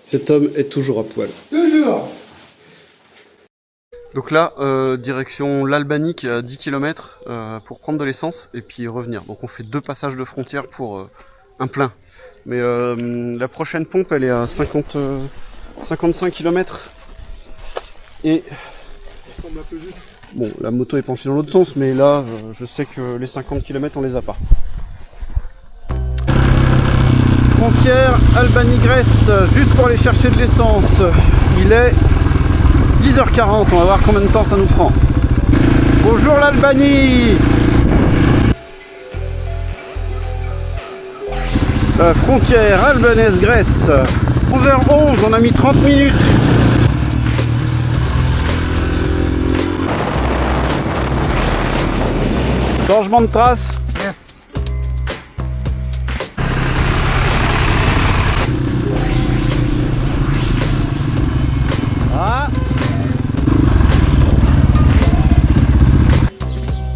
Cet homme est toujours à poil. Toujours. Donc là, direction l'Albanie qui est à 10 km pour prendre de l'essence et puis revenir. Donc on fait 2 passages de frontière pour un plein. Mais la prochaine pompe elle est à 55 km. Et bon, la moto est penchée dans l'autre sens, mais là je sais que les 50 km on les a pas. Frontière Albanie-Grèce, juste pour aller chercher de l'essence. Il est 10h40, on va voir combien de temps ça nous prend. Bonjour l'Albanie. La frontière albanaise-Grèce. 11h11, on a mis 30 minutes. Changement de trace. Yes. Ah.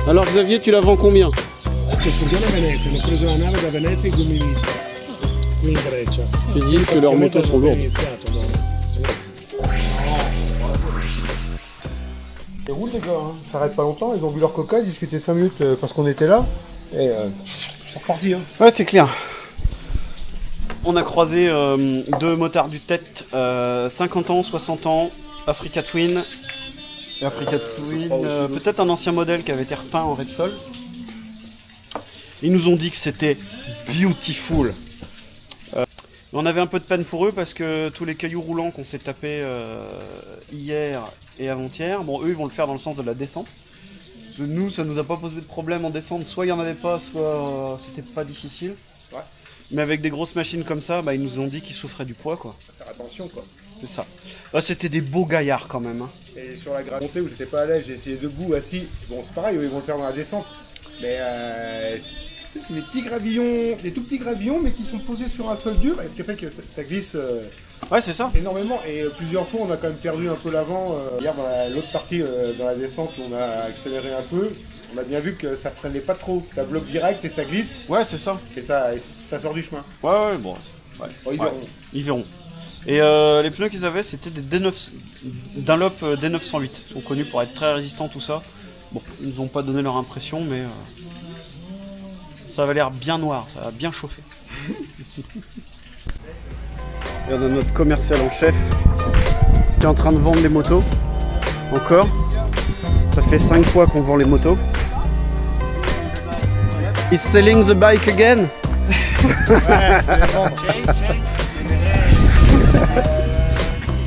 Alors Xavier, tu la vends combien? Il furgone a Venezia, hanno preso la nave da Venezia in 2000 qui in Grecia. Ils disent que leurs motos sont lourdes. C'est roule les gars, hein. Ça arrête pas longtemps, ils ont bu leur coca, discuté 5 minutes parce qu'on était là, et c'est reparti. Hein. Ouais, c'est clair. On a croisé 2 motards du tête, 50 ans, 60 ans, Africa Twin. Et Africa Twin, peut-être un ancien modèle qui avait été repeint en Repsol. Ils nous ont dit que c'était beautiful. On avait un peu de peine pour eux parce que tous les cailloux roulants qu'on s'est tapés hier et avant-hier, bon eux ils vont le faire dans le sens de la descente. Parce que nous ça nous a pas posé de problème en descente, soit il y en avait pas, soit c'était pas difficile. Ouais. Mais avec des grosses machines comme ça, bah, ils nous ont dit qu'ils souffraient du poids quoi. Faut faire attention quoi. C'est ça. Là c'était des beaux gaillards quand même. Hein. Et sur la grande montée où j'étais pas à l'aise, j'ai essayé debout, assis. Bon c'est pareil, eux, ils vont le faire dans la descente. Mais c'est des petits gravillons, des tout petits gravillons, mais qui sont posés sur un sol dur, et ce qui fait que ça glisse Ouais c'est ça. énormément. Et plusieurs fois, on a quand même perdu un peu l'avant. Hier, dans l'autre partie, dans la descente, on a accéléré un peu. On a bien vu que ça freinait pas trop, ça bloque direct et ça glisse, Ouais c'est ça. et ça sort du chemin. Ouais bon. Ouais. Bon, ils Ouais. verront. Ils verront. Et les pneus qu'ils avaient c'était des Dunlop D908. Ils sont connus pour être très résistants tout ça. Bon, ils nous ont pas donné leur impression mais ça avait l'air bien noir, ça a bien chauffé. Il y a notre commercial en chef qui est en train de vendre les motos. Encore. Ça fait 5 fois qu'on vend les motos. He's selling the bike again.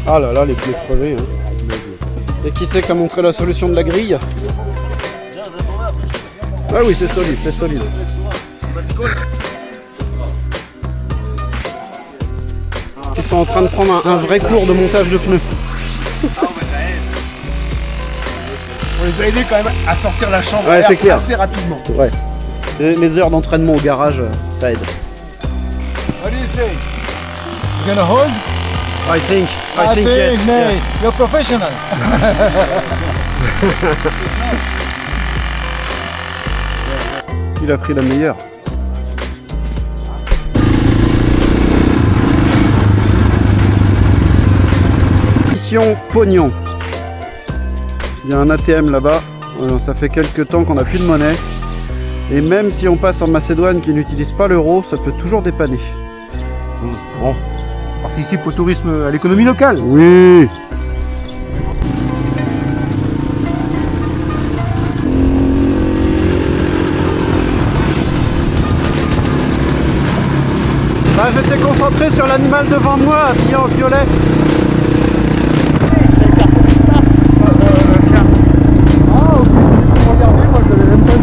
Ah là là, les pneus crevés. Hein. Et qui c'est qui a montré la solution de la grille? Ah oui, c'est solide, c'est solide. Ils sont en train de prendre un vrai cours de montage de pneus. On les a aidés quand même à sortir la chambre Ouais, c'est clair. assez rapidement. Ouais. Les heures d'entraînement au garage, ça aide. What do you say? You gonna hold? I think yes. mate. Yeah. You're professional. Il a pris la meilleure. Mission pognon. Il y a un ATM là-bas. Ça fait quelques temps qu'on n'a plus de monnaie. Et même si on passe en Macédoine qui n'utilise pas l'euro, ça peut toujours dépanner. Bon, on participe au tourisme, à l'économie locale. Oui. Bah, j'étais concentré sur l'animal devant moi, habillé en violet. Ah, ok, regardez, moi je l'avais même pas vu.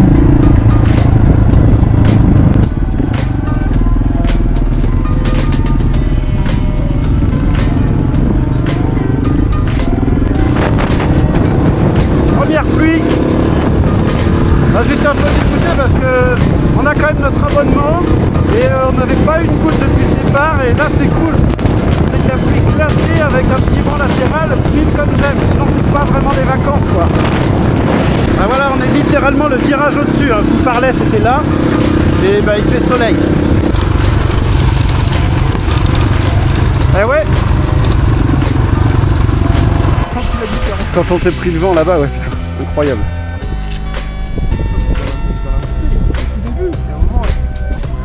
Première pluie. Là, j'étais un peu dégoûté parce que on a quand même notre abonnement et on n'avait pas une goutte depuis le départ et là c'est cool. C'est de la pluie glacée avec un petit vent latéral, pile comme j'aime, sinon c'est pas vraiment des vacances quoi. Ah voilà, on est littéralement le virage au-dessus, hein. Je vous parlais, c'était là et bah il fait soleil. Eh ouais, Quand on s'est pris le vent là-bas, ouais, incroyable.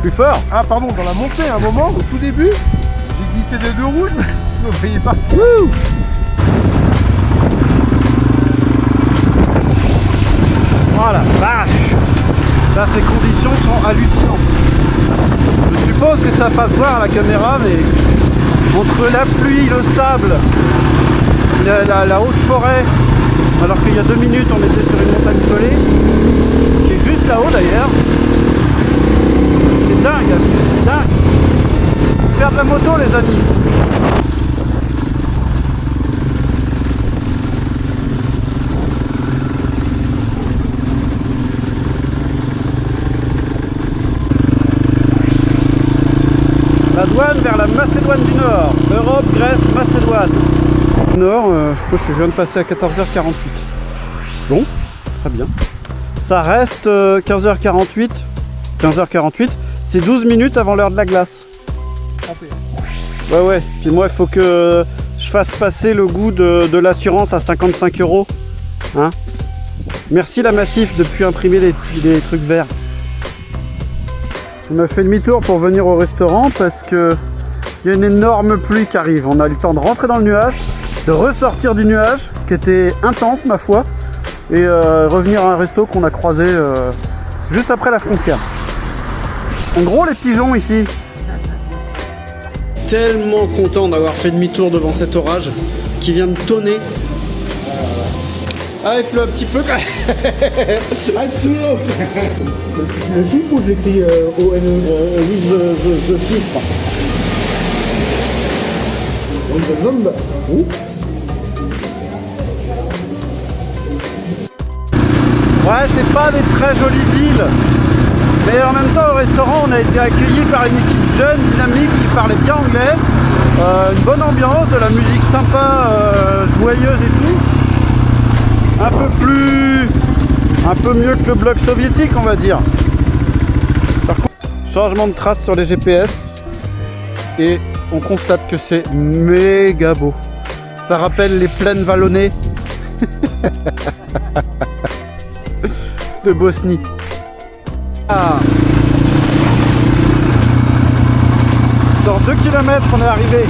Plus fort. Ah pardon, dans la montée, à un moment, au tout début, j'ai glissé des deux roues, je me voyais pas. Wouh. Voilà, vache. Là, ces conditions sont hallucinantes. Je suppose que ça va pas se voir à la caméra, mais entre la pluie, le sable, la haute forêt, alors qu'il y a 2 minutes on était sur une montagne pelée, qui est juste là-haut d'ailleurs. C'est dingue, c'est dingue. Faire de la moto les amis. La douane vers la Macédoine du Nord. Europe, Grèce, Macédoine. Nord, je viens de passer à 14h48. Bon, très bien. Ça reste 15h48. 15h48, c'est 12 minutes avant l'heure de la glace. Ouais, ouais. Puis moi, il faut que je fasse passer le goût de l'assurance à 55 €. Hein? Merci la Massif depuis imprimer des trucs verts. On a fait demi-tour pour venir au restaurant parce que il y a une énorme pluie qui arrive. On a eu le temps de rentrer dans le nuage, de ressortir du nuage qui était intense ma foi, et revenir à un resto qu'on a croisé juste après la frontière. En gros les pigeons ici. Tellement content d'avoir fait demi-tour devant cet orage qui vient de tonner. Ah, il pleut un petit peu quand même. Ah si. Le chiffre ou j'écris O-N-E? Oui, the chiffre. The number. Ouais, c'est pas des très jolies villes. Mais en même temps, au restaurant, on a été accueillis par une équipe jeune, dynamique, qui parlait bien anglais. Une bonne ambiance, de la musique sympa, joyeuse et tout. Un peu mieux que le bloc soviétique, on va dire. Par contre, changement de trace sur les GPS et on constate que c'est méga beau. Ça rappelle les plaines vallonnées de Bosnie. Ah. Dans 2 km, on est arrivé.